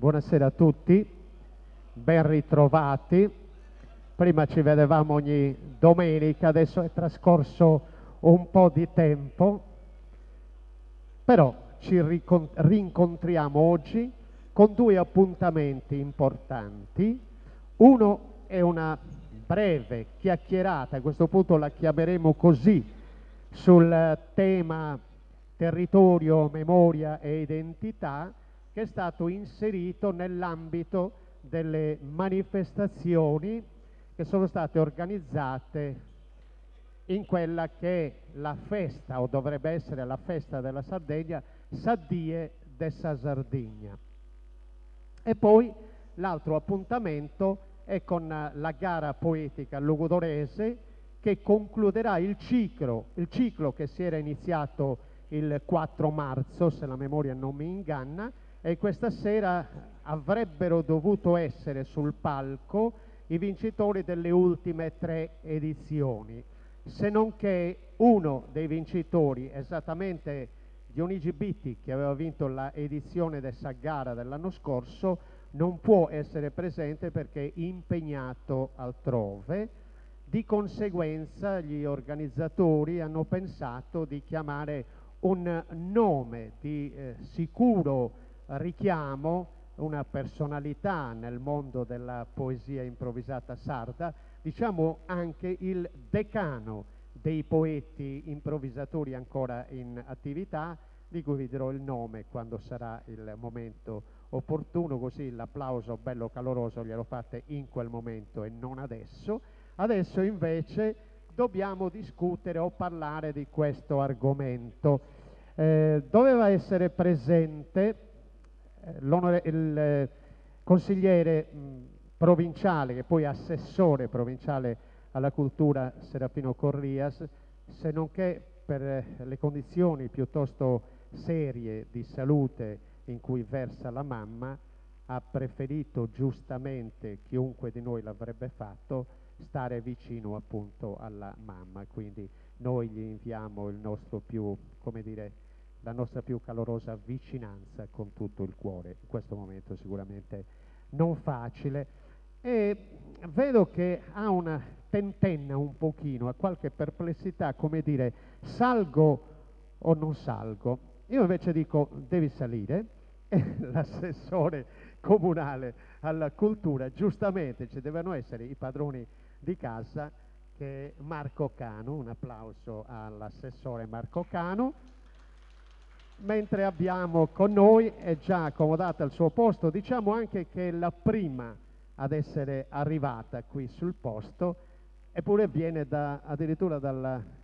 Buonasera a tutti, ben ritrovati. Prima ci vedevamo ogni domenica, adesso è trascorso un po' di tempo, però ci rincontriamo oggi con due appuntamenti importanti. Uno è una breve chiacchierata, a questo punto la chiameremo così, sul tema territorio, memoria e identità, che è stato inserito nell'ambito delle manifestazioni che sono state organizzate in quella che è la festa, o dovrebbe essere la festa della Sardegna, Saddie de sa Sardegna. E poi l'altro appuntamento è con la gara poetica lugudorese, che concluderà il ciclo che si era iniziato il 4 marzo, se la memoria non mi inganna, e questa sera avrebbero dovuto essere sul palco i vincitori delle ultime 3 edizioni, se non che uno dei vincitori, esattamente Dionigi Bitti, che aveva vinto l'edizione della gara dell'anno scorso, non può essere presente perché è impegnato altrove. Di conseguenza gli organizzatori hanno pensato di chiamare un nome di sicuro richiamo, una personalità nel mondo della poesia improvvisata sarda, diciamo anche il decano dei poeti improvvisatori ancora in attività, di cui vi dirò il nome quando sarà il momento opportuno, così l'applauso bello caloroso glielo fate in quel momento e non adesso. Adesso invece dobbiamo discutere o parlare di questo argomento. Doveva essere presente il consigliere provinciale, che poi è assessore provinciale alla cultura, Serafino Corrias, se non che per le condizioni piuttosto serie di salute in cui versa la mamma, ha preferito giustamente, chiunque di noi l'avrebbe fatto, stare vicino appunto alla mamma. Quindi noi gli inviamo il nostro più, come dire, la nostra più calorosa vicinanza con tutto il cuore, in questo momento sicuramente non facile. E vedo che ha una tentenna un pochino, ha qualche perplessità, come dire, salgo o non salgo? Io invece dico, devi salire, e l'assessore comunale alla cultura, giustamente ci devono essere i padroni di casa, che è Marco Cano. Un applauso all'assessore Marco Cano. Mentre abbiamo con noi, è già accomodata al suo posto, diciamo anche che è la prima ad essere arrivata qui sul posto, eppure viene addirittura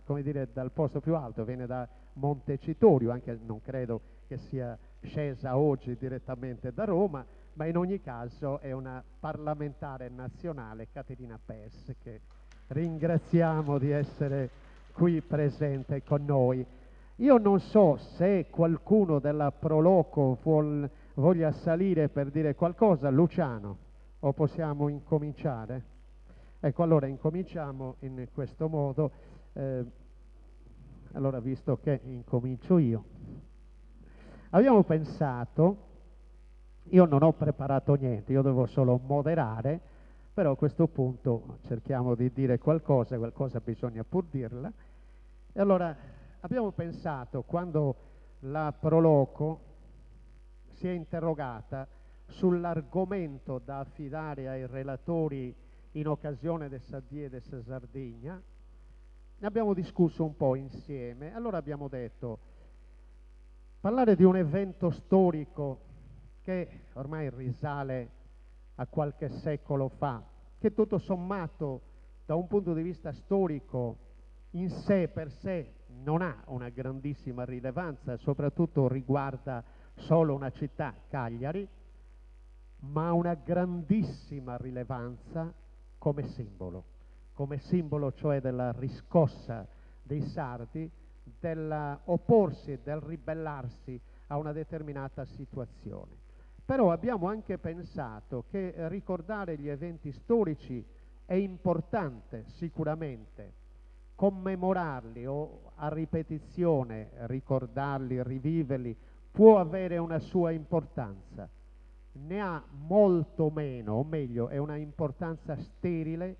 come dire, dal posto più alto, viene da Montecitorio, anche non credo che sia scesa oggi direttamente da Roma, ma in ogni caso è una parlamentare nazionale, Caterina Pes, che ringraziamo di essere qui presente con noi. Io non so se qualcuno della Proloco voglia salire per dire qualcosa, Luciano, o possiamo incominciare? Ecco, allora incominciamo in questo modo. Allora, visto che incomincio io, abbiamo pensato, io non ho preparato niente, io devo solo moderare, però a questo punto cerchiamo di dire qualcosa bisogna pur dirla. E allora abbiamo pensato, quando la Proloco si è interrogata sull'argomento da affidare ai relatori in occasione del Saddie de sa Sardegna, ne abbiamo discusso un po' insieme. Allora abbiamo detto, parlare di un evento storico che ormai risale a qualche secolo fa, che tutto sommato da un punto di vista storico in sé per sé non ha una grandissima rilevanza, soprattutto riguarda solo una città, Cagliari, ma ha una grandissima rilevanza come simbolo cioè della riscossa dei sardi, dell'opporsi e del ribellarsi a una determinata situazione. Però abbiamo anche pensato che ricordare gli eventi storici è importante sicuramente, commemorarli o a ripetizione ricordarli, riviverli, può avere una sua importanza, ne ha molto meno, o meglio, è una importanza sterile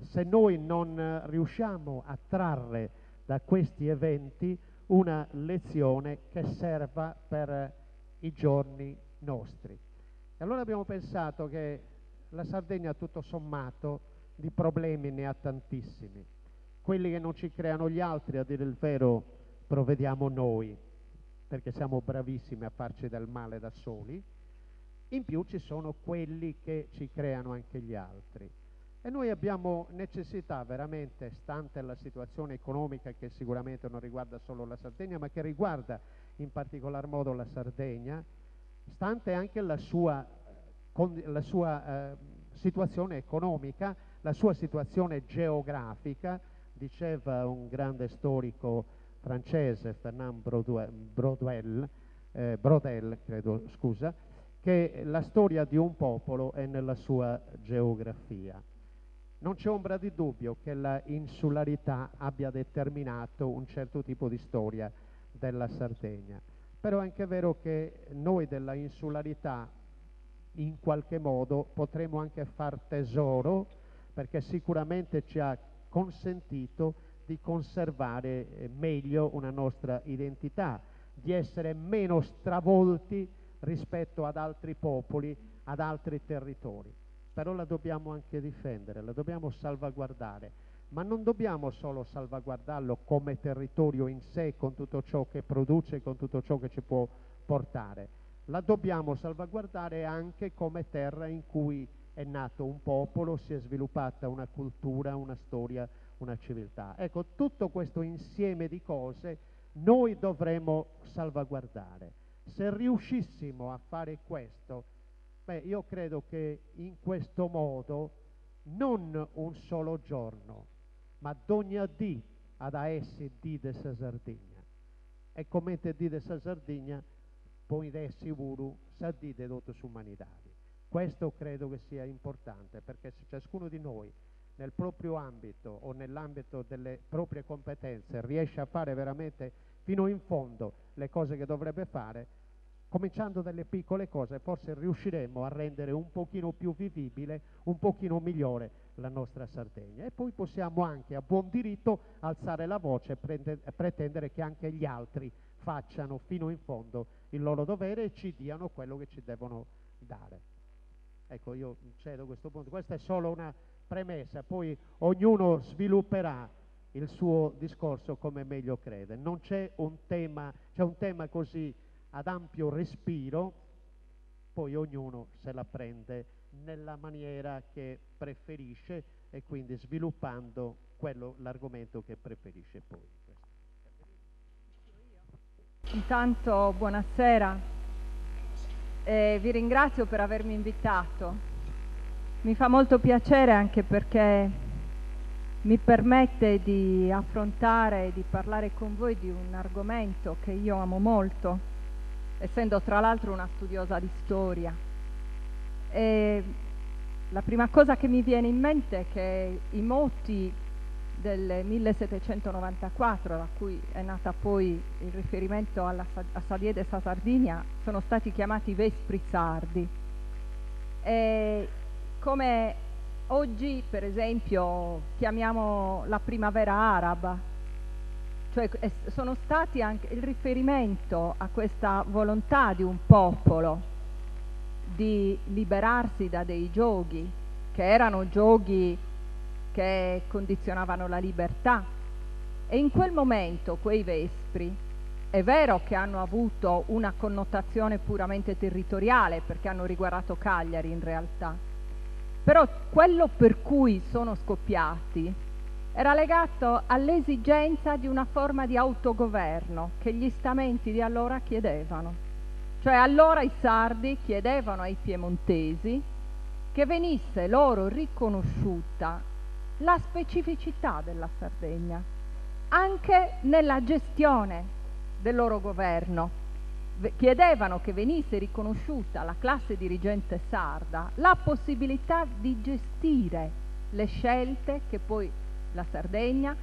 se noi non riusciamo a trarre da questi eventi una lezione che serva per i giorni nostri. E allora abbiamo pensato che la Sardegna, tutto sommato, di problemi ne ha tantissimi. Quelli che non ci creano gli altri, a dire il vero, provvediamo noi, perché siamo bravissimi a farci del male da soli. In più ci sono quelli che ci creano anche gli altri. E noi abbiamo necessità veramente, stante la situazione economica che sicuramente non riguarda solo la Sardegna, ma che riguarda in particolar modo la Sardegna, stante anche la sua situazione economica, la sua situazione geografica. Diceva un grande storico francese, Fernand Braudel, credo, scusa, che la storia di un popolo è nella sua geografia. Non c'è ombra di dubbio che la insularità abbia determinato un certo tipo di storia della Sardegna, però è anche vero che noi della insularità in qualche modo potremo anche far tesoro, perché sicuramente ci ha consentito di conservare meglio una nostra identità, di essere meno stravolti rispetto ad altri popoli, ad altri territori. Però la dobbiamo anche difendere, la dobbiamo salvaguardare, ma non dobbiamo solo salvaguardarlo come territorio in sé, con tutto ciò che produce, con tutto ciò che ci può portare. La dobbiamo salvaguardare anche come terra in cui è nato un popolo, si è sviluppata una cultura, una storia, una civiltà. Ecco, tutto questo insieme di cose noi dovremo salvaguardare. Se riuscissimo a fare questo, beh, io credo che in questo modo non un solo giorno, ma d'ogni dì ad essi di sa Sardegna. E come te di sa Sardegna, poi dessi vuru sa di tutto su umanitari. Questo credo che sia importante, perché se ciascuno di noi nel proprio ambito o nell'ambito delle proprie competenze riesce a fare veramente fino in fondo le cose che dovrebbe fare, cominciando dalle piccole cose, forse riusciremo a rendere un pochino più vivibile, un pochino migliore la nostra Sardegna. E poi possiamo anche a buon diritto alzare la voce e pretendere che anche gli altri facciano fino in fondo il loro dovere e ci diano quello che ci devono dare. Ecco, io cedo questo punto. Questa è solo una premessa, poi ognuno svilupperà il suo discorso come meglio crede. Non c'è un tema, c'è un tema così ad ampio respiro, poi ognuno se la prende nella maniera che preferisce e quindi sviluppando l'argomento che preferisce poi. Intanto buonasera, vi ringrazio per avermi invitato. Mi fa molto piacere anche perché mi permette di affrontare e di parlare con voi di un argomento che io amo molto, essendo tra l'altro una studiosa di storia. E la prima cosa che mi viene in mente è che i moti del 1794, da cui è nata poi il riferimento a Saliè de sa Sardegna, sono stati chiamati Vespri Sardi. E come oggi, per esempio, chiamiamo la primavera araba, cioè sono stati anche il riferimento a questa volontà di un popolo di liberarsi da dei giochi, che erano giochi che condizionavano la libertà. E in quel momento quei Vespri è vero che hanno avuto una connotazione puramente territoriale, perché hanno riguardato Cagliari in realtà, però quello per cui sono scoppiati era legato all'esigenza di una forma di autogoverno che gli stamenti di allora chiedevano. Cioè allora i sardi chiedevano ai piemontesi che venisse loro riconosciuta la specificità della Sardegna, anche nella gestione del loro governo. Chiedevano che venisse riconosciuta alla classe dirigente sarda la possibilità di gestire le scelte che poi la Sardegna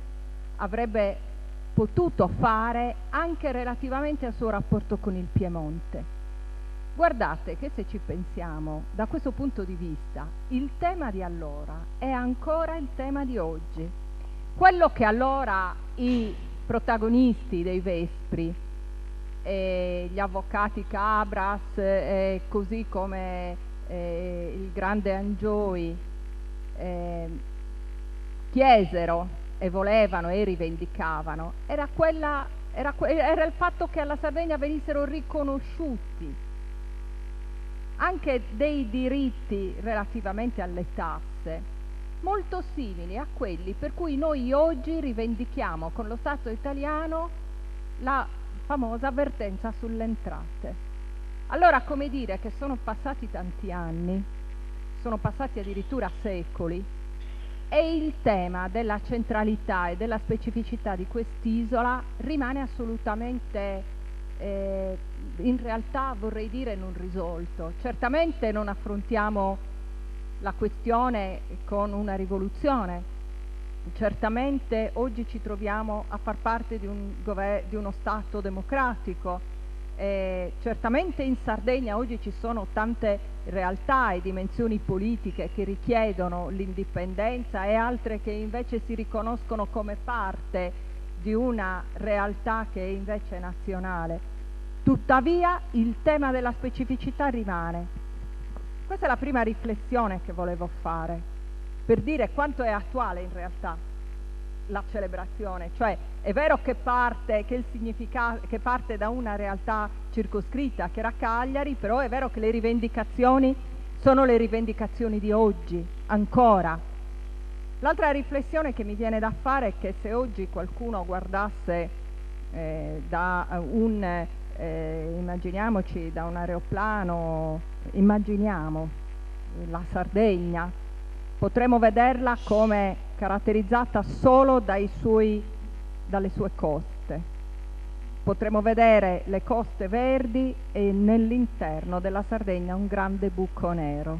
avrebbe potuto fare anche relativamente al suo rapporto con il Piemonte. Guardate che se ci pensiamo da questo punto di vista, il tema di allora è ancora il tema di oggi. Quello che allora i protagonisti dei Vespri, gli avvocati Cabras, così come il grande Angioi, chiesero e volevano e rivendicavano, era il fatto che alla Sardegna venissero riconosciuti anche dei diritti relativamente alle tasse molto simili a quelli per cui noi oggi rivendichiamo con lo Stato italiano la famosa avvertenza sulle entrate. Allora, come dire che sono passati tanti anni, sono passati addirittura secoli, e il tema della centralità e della specificità di quest'isola rimane assolutamente in realtà, vorrei dire, non risolto. Certamente non affrontiamo la questione con una rivoluzione, certamente oggi ci troviamo a far parte di uno Stato democratico, certamente in Sardegna oggi ci sono tante realtà e dimensioni politiche che richiedono l'indipendenza e altre che invece si riconoscono come parte di una realtà che invece è nazionale. Tuttavia il tema della specificità rimane. Questa è la prima riflessione che volevo fare, per dire quanto è attuale in realtà la celebrazione. Cioè, è vero che parte da una realtà circoscritta che era Cagliari, però è vero che le rivendicazioni sono le rivendicazioni di oggi, ancora. L'altra riflessione che mi viene da fare è che se oggi qualcuno guardasse immaginiamoci da un aeroplano, immaginiamo la Sardegna, potremmo vederla come caratterizzata solo dalle sue coste. Potremmo vedere le coste verdi e nell'interno della Sardegna un grande buco nero.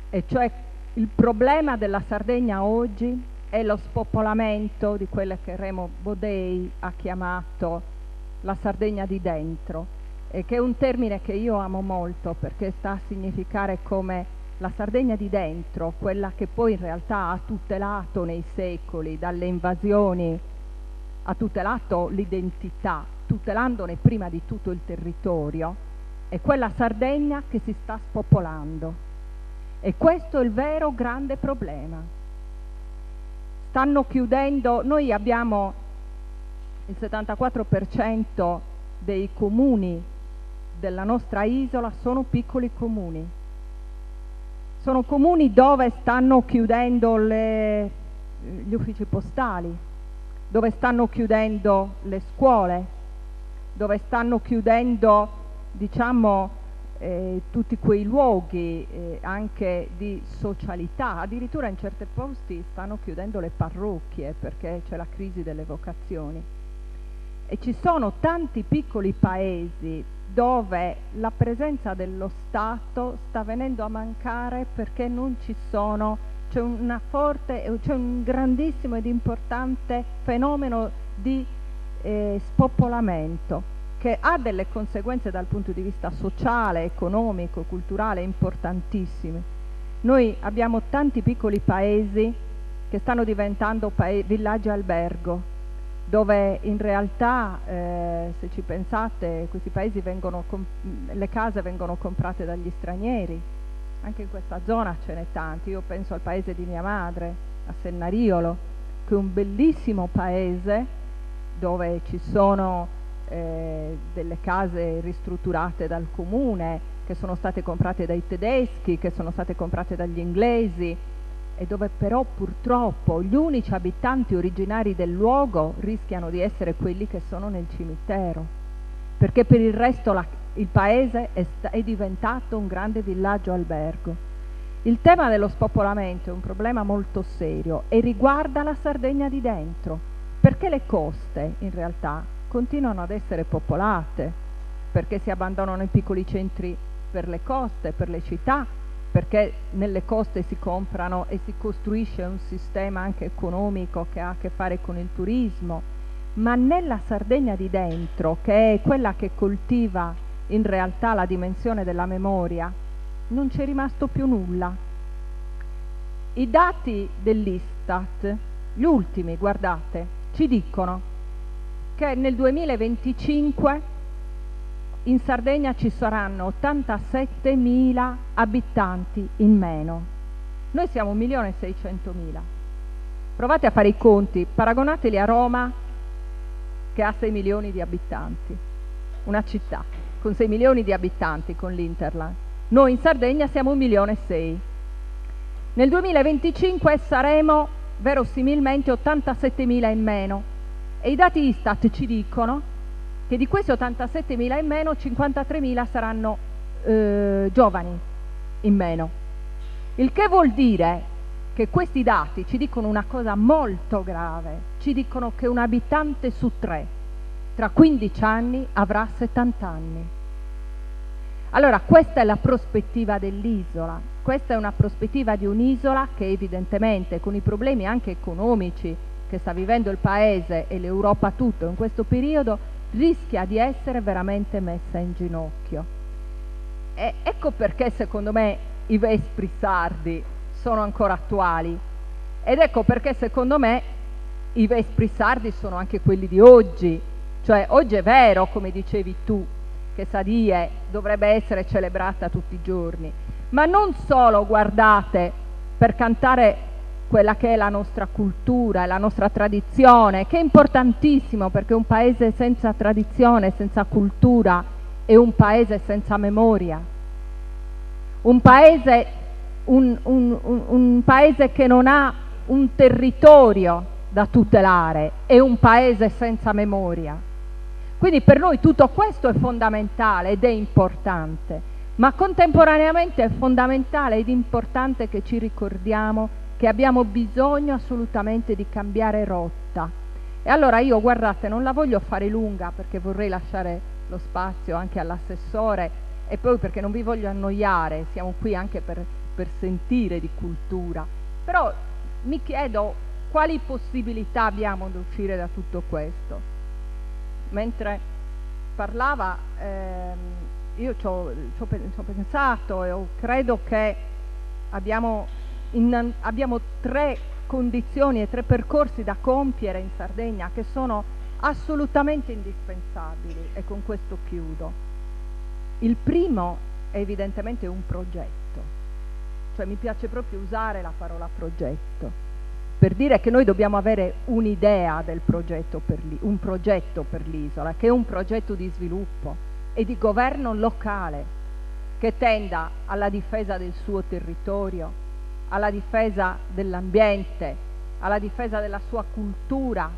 E cioè il problema della Sardegna oggi è lo spopolamento di quella che Remo Bodei ha chiamato la Sardegna di dentro, e che è un termine che io amo molto perché sta a significare come la Sardegna di dentro, quella che poi in realtà ha tutelato nei secoli dalle invasioni, ha tutelato l'identità, tutelandone prima di tutto il territorio, è quella Sardegna che si sta spopolando. E questo è il vero grande problema. Stanno chiudendo, noi abbiamo il 74% dei comuni della nostra isola sono piccoli comuni. Sono comuni dove stanno chiudendo gli uffici postali, dove stanno chiudendo le scuole, dove stanno chiudendo, diciamo, tutti quei luoghi anche di socialità. Addirittura in certi posti stanno chiudendo le parrocchie perché c'è la crisi delle vocazioni. E ci sono tanti piccoli paesi dove la presenza dello Stato sta venendo a mancare perché non ci sono, c'è un grandissimo ed importante fenomeno di spopolamento che ha delle conseguenze dal punto di vista sociale, economico, culturale importantissime. Noi abbiamo tanti piccoli paesi che stanno diventando villaggi albergo, dove in realtà, se ci pensate, questi paesi le case vengono comprate dagli stranieri. Anche in questa zona ce n'è tanti. Io penso al paese di mia madre, a Sennariolo, che è un bellissimo paese dove ci sono delle case ristrutturate dal comune, che sono state comprate dai tedeschi, che sono state comprate dagli inglesi, e dove però purtroppo gli unici abitanti originari del luogo rischiano di essere quelli che sono nel cimitero, perché per il resto il paese è diventato un grande villaggio albergo. Il tema dello spopolamento è un problema molto serio e riguarda la Sardegna di dentro, perché le coste in realtà continuano ad essere popolate, perché si abbandonano i piccoli centri per le coste, per le città, perché nelle coste si comprano e si costruisce un sistema anche economico che ha a che fare con il turismo. Ma nella Sardegna di dentro, che è quella che coltiva in realtà la dimensione della memoria, non c'è rimasto più nulla. I dati dell'Istat, gli ultimi, guardate, ci dicono che nel 2025 in Sardegna ci saranno 87.000 abitanti in meno. Noi siamo 1.600.000. Provate a fare i conti, paragonateli a Roma che ha 6 milioni di abitanti, una città con 6 milioni di abitanti con l'Interland. Noi in Sardegna siamo 1.600.000. Nel 2025 saremo verosimilmente 87.000 in meno e i dati Istat ci dicono che di questi 87.000 in meno 53.000 saranno giovani in meno, il che vuol dire che questi dati ci dicono una cosa molto grave, ci dicono che un abitante su 3 tra 15 anni avrà 70 anni. Allora questa è la prospettiva dell'isola, questa è una prospettiva di un'isola che evidentemente con i problemi anche economici che sta vivendo il Paese e l'Europa tutto in questo periodo rischia di essere veramente messa in ginocchio. E ecco perché secondo me i vespri sardi sono ancora attuali ed ecco perché secondo me i vespri sardi sono anche quelli di oggi, cioè oggi è vero, come dicevi tu, che Sadie dovrebbe essere celebrata tutti i giorni, ma non solo, guardate, per cantare quella che è la nostra cultura e la nostra tradizione, che è importantissimo perché un paese senza tradizione, senza cultura è un paese senza memoria, un paese che non ha un territorio da tutelare, è un paese senza memoria. Quindi per noi tutto questo è fondamentale ed è importante, ma contemporaneamente è fondamentale ed importante che ci ricordiamo che abbiamo bisogno assolutamente di cambiare rotta. E allora io, guardate, non la voglio fare lunga perché vorrei lasciare lo spazio anche all'assessore e poi perché non vi voglio annoiare, siamo qui anche per sentire di cultura, però mi chiedo quali possibilità abbiamo di uscire da tutto questo. Mentre parlava io ci ho pensato e credo che abbiamo 3 condizioni e 3 percorsi da compiere in Sardegna che sono assolutamente indispensabili e con questo chiudo. Il primo è evidentemente un progetto, cioè mi piace proprio usare la parola progetto per dire che noi dobbiamo avere un'idea del progetto un progetto per l'isola, che è un progetto di sviluppo e di governo locale che tenda alla difesa del suo territorio, alla difesa dell'ambiente, alla difesa della sua cultura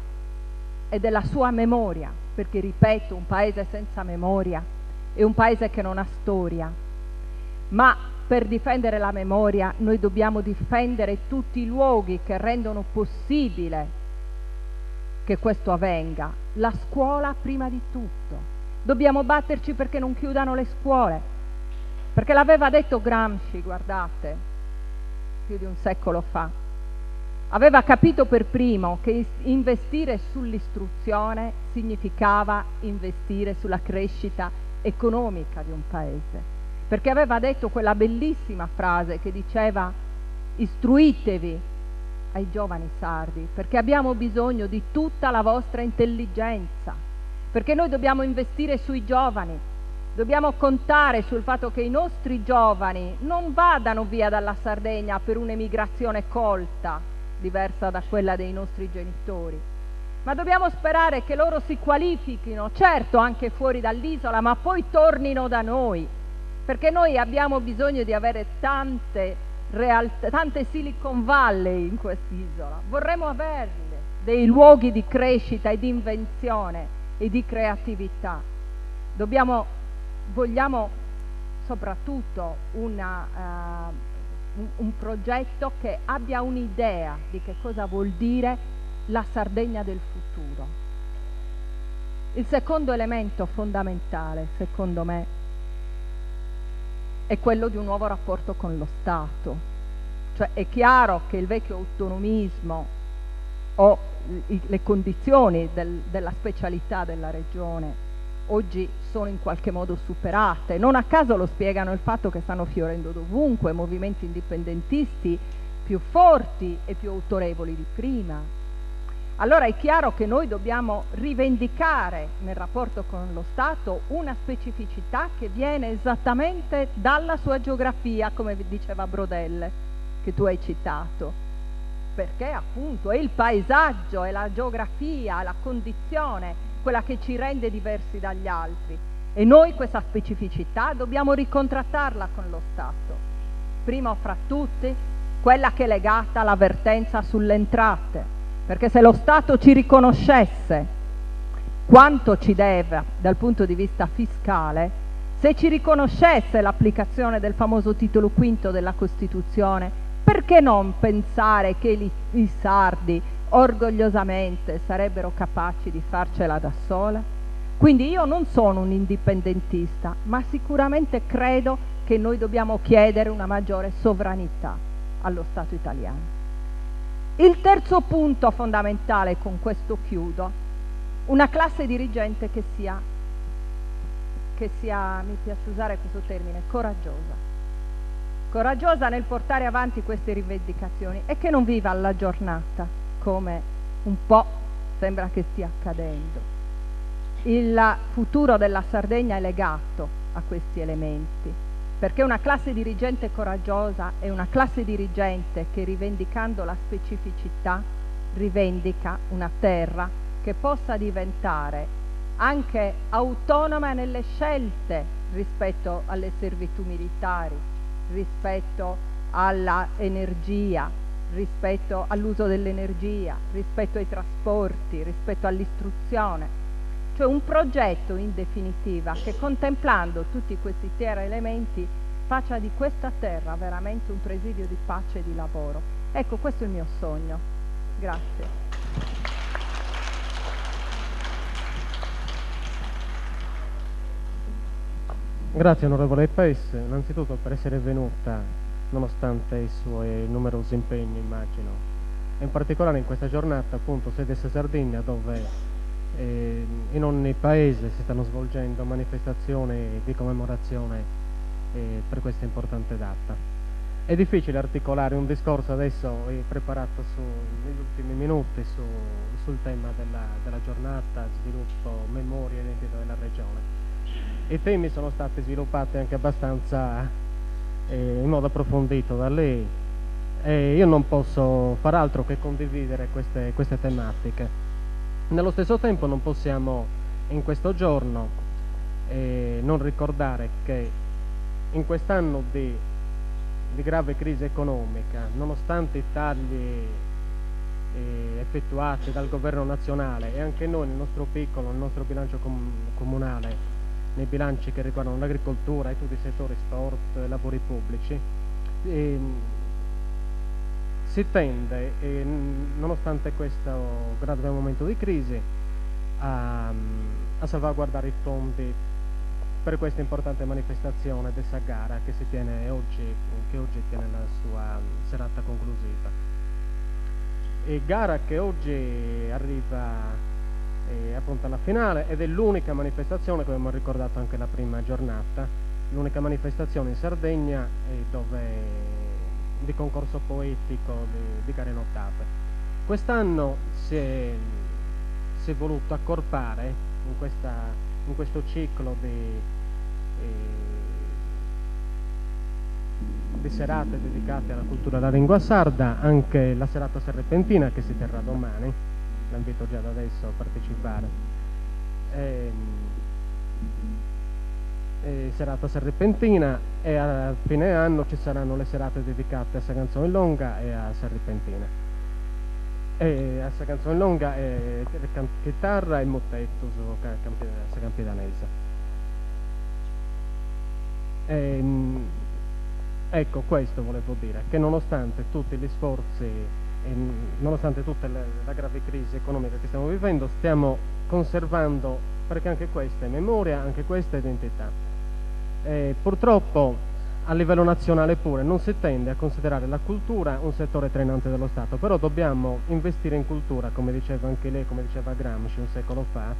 e della sua memoria, perché ripeto, un paese senza memoria è un paese che non ha storia, ma per difendere la memoria noi dobbiamo difendere tutti i luoghi che rendono possibile che questo avvenga. La scuola prima di tutto. Dobbiamo batterci perché non chiudano le scuole, perché l'aveva detto Gramsci, guardate, più di un secolo fa. Aveva capito per primo che investire sull'istruzione significava investire sulla crescita economica di un paese. Perché aveva detto quella bellissima frase che diceva: istruitevi ai giovani sardi, perché abbiamo bisogno di tutta la vostra intelligenza, perché noi dobbiamo investire sui giovani, dobbiamo contare sul fatto che i nostri giovani non vadano via dalla Sardegna per un'emigrazione colta, diversa da quella dei nostri genitori, ma dobbiamo sperare che loro si qualifichino, certo anche fuori dall'isola, ma poi tornino da noi. Perché noi abbiamo bisogno di avere tante Silicon Valley in quest'isola, vorremmo averle, dei luoghi di crescita e di invenzione e di creatività. Vogliamo soprattutto un progetto che abbia un'idea di che cosa vuol dire la Sardegna del futuro. Il secondo elemento fondamentale, secondo me, è quello di un nuovo rapporto con lo Stato. Cioè è chiaro che il vecchio autonomismo o le condizioni della specialità della regione oggi sono in qualche modo superate. Non a caso lo spiegano il fatto che stanno fiorendo dovunque movimenti indipendentisti più forti e più autorevoli di prima. Allora è chiaro che noi dobbiamo rivendicare nel rapporto con lo Stato una specificità che viene esattamente dalla sua geografia, come diceva Brodelle, che tu hai citato, perché appunto è il paesaggio, è la geografia, la condizione, quella che ci rende diversi dagli altri, e noi questa specificità dobbiamo ricontrattarla con lo Stato. Prima fra tutti quella che è legata all'avvertenza sulle entrate, perché se lo Stato ci riconoscesse quanto ci deve dal punto di vista fiscale, se ci riconoscesse l'applicazione del famoso titolo quinto della Costituzione, perché non pensare che i sardi orgogliosamente sarebbero capaci di farcela da sola? Quindi io non sono un indipendentista, ma sicuramente credo che noi dobbiamo chiedere una maggiore sovranità allo Stato italiano. Il terzo punto fondamentale, con questo chiudo, una classe dirigente che sia, mi piace usare questo termine, coraggiosa nel portare avanti queste rivendicazioni e che non viva alla giornata, come un po' sembra che stia accadendo. Il futuro della Sardegna è legato a questi elementi, perché una classe dirigente coraggiosa è una classe dirigente che, rivendicando la specificità, rivendica una terra che possa diventare anche autonoma nelle scelte rispetto alle servitù militari, rispetto alla energia, rispetto all'uso dell'energia, rispetto ai trasporti, rispetto all'istruzione. Cioè un progetto, in definitiva, che contemplando tutti questi tre elementi faccia di questa terra veramente un presidio di pace e di lavoro. Ecco, questo è il mio sogno. Grazie. Grazie onorevole Pes, innanzitutto per essere venuta nonostante i suoi numerosi impegni, immagino, e in particolare in questa giornata appunto Sedesse Sardegna, dove in ogni paese si stanno svolgendo manifestazioni di commemorazione per questa importante data. È difficile articolare un discorso adesso preparato negli ultimi minuti sul tema della giornata, sviluppo, memoria e identità della regione. I temi sono stati sviluppati anche abbastanza in modo approfondito da lei e io non posso far altro che condividere queste tematiche. Nello stesso tempo non possiamo in questo giorno non ricordare che in quest'anno di grave crisi economica, nonostante i tagli effettuati dal governo nazionale e anche noi nel nostro piccolo, nel nostro bilancio comunale, nei bilanci che riguardano l'agricoltura e tutti i settori sport, lavori pubblici, si tende, nonostante questo grave momento di crisi, a salvaguardare i fondi per questa importante manifestazione dessa gara che oggi tiene la sua serata conclusiva. E gara che oggi arriva appunto alla finale ed è l'unica manifestazione, come abbiamo ricordato anche la prima giornata, l'unica manifestazione in Sardegna di concorso poetico di gare nottate. Quest'anno si è voluto accorpare in questo ciclo di serate dedicate alla cultura della lingua sarda anche la serata serpentina che si terrà domani. La invito già da adesso a partecipare. Serata serpentina, e a fine anno ci saranno le serate dedicate a Saganzone Longa e a serpentina. A Saganzone Longa è chitarra e mottetto su campidanese. Ecco, questo volevo dire, che nonostante tutti gli sforzi e nonostante tutta la grave crisi economica che stiamo vivendo, stiamo conservando, perché anche questa è memoria, anche questa è identità. Purtroppo a livello nazionale pure non si tende a considerare la cultura un settore trainante dello Stato, però dobbiamo investire in cultura, come diceva anche lei, come diceva Gramsci un secolo fa,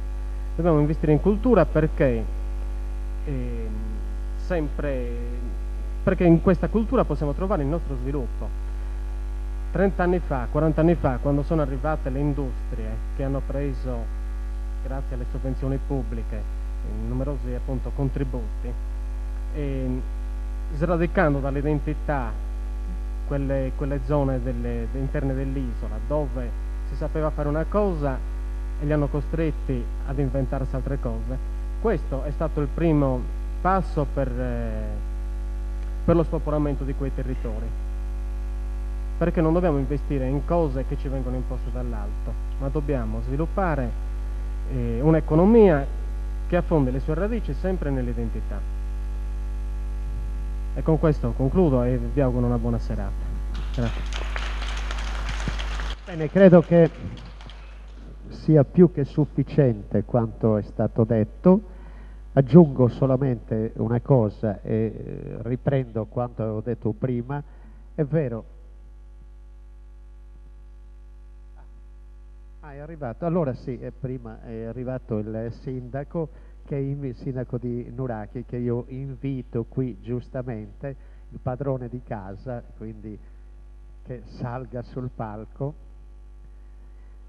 Dobbiamo investire in cultura perché perché in questa cultura possiamo trovare il nostro sviluppo. 30 anni fa, 40 anni fa, quando sono arrivate le industrie che hanno preso, grazie alle sovvenzioni pubbliche, numerosi appunto contributi, sradicando dall'identità quelle zone interne dell'isola dove si sapeva fare una cosa e li hanno costretti ad inventarsi altre cose. Questo è stato il primo passo per lo spopolamento di quei territori, perché non dobbiamo investire in cose che ci vengono imposte dall'alto, ma dobbiamo sviluppare un'economia che affondi le sue radici sempre nell'identità. E con questo concludo e vi auguro una buona serata. Grazie. Bene, credo che sia più che sufficiente quanto è stato detto. Aggiungo solamente una cosa e riprendo quanto avevo detto prima. È vero. È arrivato. Allora sì, prima è arrivato il sindaco, che è il sindaco di Nuraghi, che io invito qui giustamente, il padrone di casa, quindi che salga sul palco.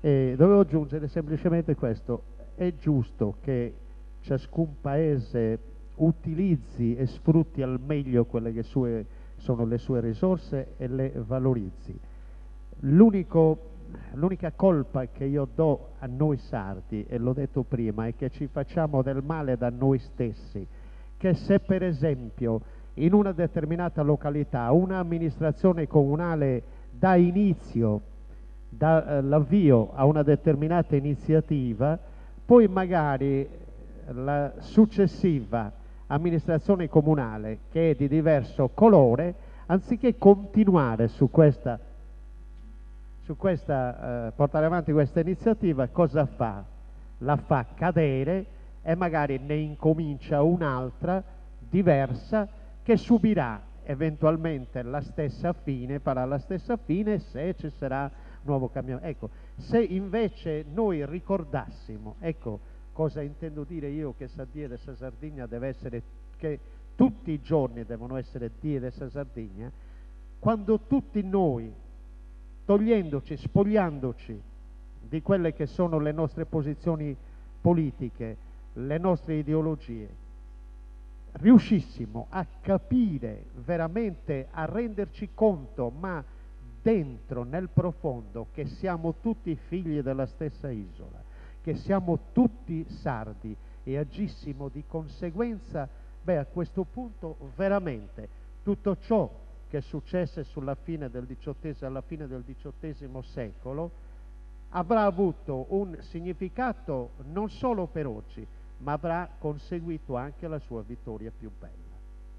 E dovevo aggiungere semplicemente questo: è giusto che ciascun paese utilizzi e sfrutti al meglio quelle che sono le sue risorse e le valorizzi. L'unica colpa che io do a noi sardi, e l'ho detto prima, è che ci facciamo del male da noi stessi, che se per esempio in una determinata località un'amministrazione comunale dà l'avvio a una determinata iniziativa, poi magari la successiva amministrazione comunale, che è di diverso colore, anziché continuare su questa portare avanti questa iniziativa, cosa fa? La fa cadere e magari ne incomincia un'altra diversa che subirà eventualmente la stessa fine, farà la stessa fine se ci sarà nuovo cambiamento. Ecco, se invece noi ricordassimo, ecco cosa intendo dire io, che sa Dio della Sardegna deve essere, che tutti i giorni devono essere Dio della Sardegna, quando tutti noi, togliendoci, spogliandoci di quelle che sono le nostre posizioni politiche, le nostre ideologie, riuscissimo a capire veramente, a renderci conto, ma dentro, nel profondo, che siamo tutti figli della stessa isola, che siamo tutti sardi e agissimo di conseguenza, beh, a questo punto veramente tutto ciò che è successo alla fine del XVIII secolo avrà avuto un significato non solo per oggi, ma avrà conseguito anche la sua vittoria più bella.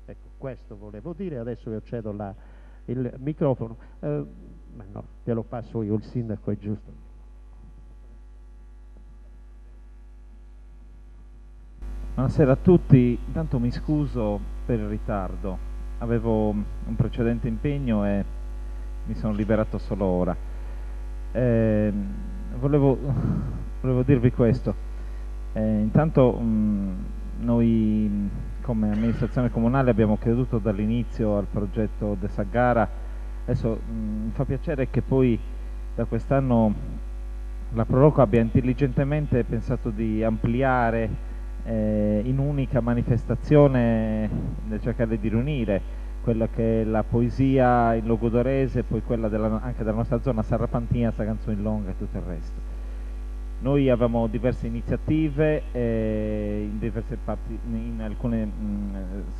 Ecco, questo volevo dire. Adesso io cedo il microfono. Ma no, te lo passo io, il sindaco è giusto. Buonasera a tutti, intanto mi scuso per il ritardo, avevo un precedente impegno e mi sono liberato solo ora. Volevo dirvi questo. Intanto noi come amministrazione comunale abbiamo creduto dall'inizio al progetto De Saggara. Adesso mi fa piacere che poi da quest'anno la Proloco abbia intelligentemente pensato di ampliare in unica manifestazione, nel cercare di riunire quella che è la poesia in logudorese e poi quella anche della nostra zona sarrapantina, Saganzuin-Longa e tutto il resto. Noi avevamo diverse iniziative in diverse parti, in alcune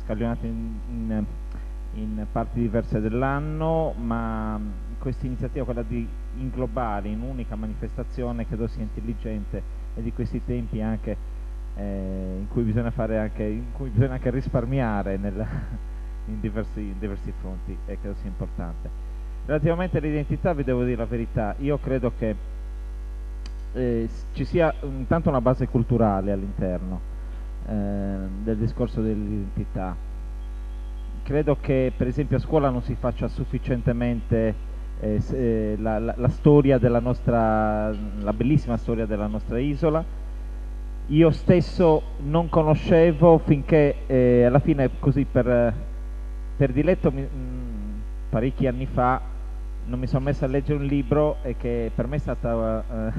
scaglionate in parti diverse dell'anno, ma questa iniziativa, quella di inglobare in un'unica manifestazione, credo sia intelligente, e di questi tempi anche in cui bisogna anche risparmiare in diversi fronti, e credo sia importante. Relativamente all'identità vi devo dire la verità, io credo che ci sia intanto una base culturale all'interno del discorso dell'identità. Credo che per esempio a scuola non si faccia sufficientemente la storia della nostra, la bellissima storia della nostra isola, io stesso non conoscevo finché alla fine, così per diletto, parecchi anni fa non mi sono messo a leggere un libro e che per me è stata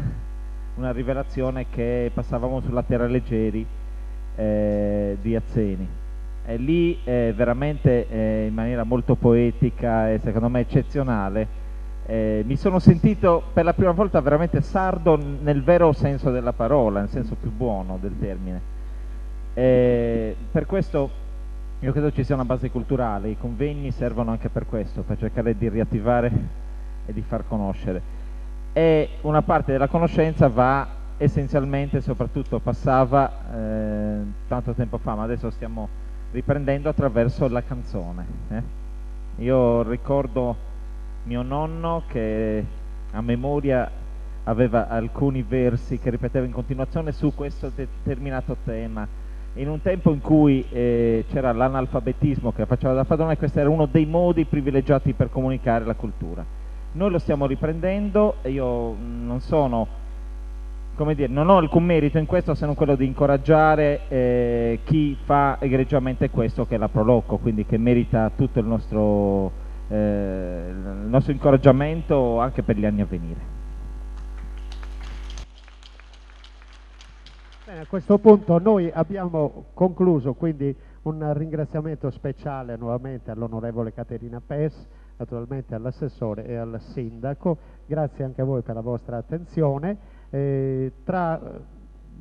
una rivelazione, che Passavamo sulla terra leggeri di Azzeni. E lì veramente in maniera molto poetica e secondo me eccezionale mi sono sentito per la prima volta veramente sardo nel vero senso della parola, nel senso più buono del termine. Per questo io credo ci sia una base culturale, i convegni servono anche per questo, per cercare di riattivare e di far conoscere. E una parte della conoscenza va essenzialmente, soprattutto passava tanto tempo fa, ma adesso stiamo riprendendo attraverso la canzone. Io ricordo mio nonno che a memoria aveva alcuni versi che ripeteva in continuazione su questo determinato tema, in un tempo in cui c'era l'analfabetismo che faceva da padrone, e questo era uno dei modi privilegiati per comunicare la cultura. Noi lo stiamo riprendendo e io non sono, come dire, non ho alcun merito in questo se non quello di incoraggiare chi fa egregiamente questo, che è la Proloco, quindi che merita tutto il nostro incoraggiamento anche per gli anni a venire. Bene, a questo punto noi abbiamo concluso, quindi un ringraziamento speciale nuovamente all'onorevole Caterina Pes, naturalmente all'assessore e al sindaco. Grazie anche a voi per la vostra attenzione. Tra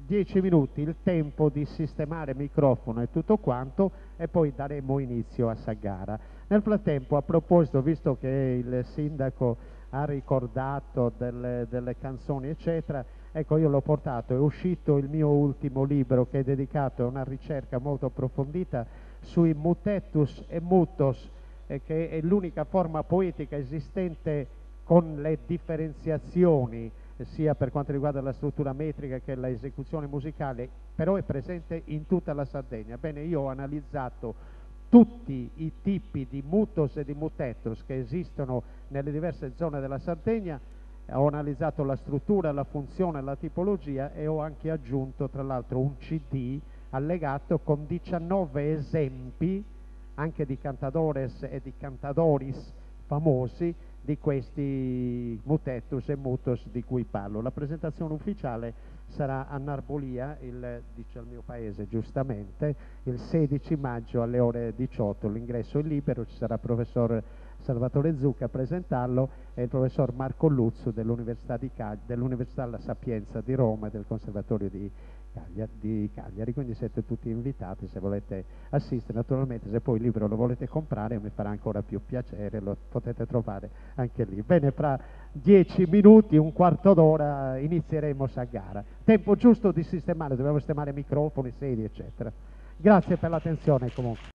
10 minuti il tempo di sistemare microfono e tutto quanto, e poi daremo inizio a Saggara. Nel frattempo, a proposito, visto che il sindaco ha ricordato delle canzoni eccetera, ecco, io l'ho portato, è uscito il mio ultimo libro che è dedicato a una ricerca molto approfondita sui mutetus e mutos, che è l'unica forma poetica esistente con le differenziazioni sia per quanto riguarda la struttura metrica che l'esecuzione musicale, però è presente in tutta la Sardegna. Bene, io ho analizzato tutti i tipi di mutos e di mutetus che esistono nelle diverse zone della Sardegna, ho analizzato la struttura, la funzione, la tipologia, e ho anche aggiunto tra l'altro un CD allegato con 19 esempi anche di cantadores e di cantadoris famosi di questi mutetus e mutos di cui parlo. La presentazione ufficiale sarà a Narbolia, dice il mio paese giustamente, il 16 maggio alle ore 18. L'ingresso è libero, ci sarà il professor Salvatore Zucca a presentarlo e il professor Marco Luzzu dell'Università La Sapienza di Roma e del Conservatorio di Cagliari, quindi siete tutti invitati se volete assistere. Naturalmente se poi il libro lo volete comprare mi farà ancora più piacere, lo potete trovare anche lì. Bene, fra 10 minuti, un quarto d'ora inizieremo Saggara. Tempo giusto di sistemare, dobbiamo sistemare microfoni, sedie eccetera. Grazie per l'attenzione comunque.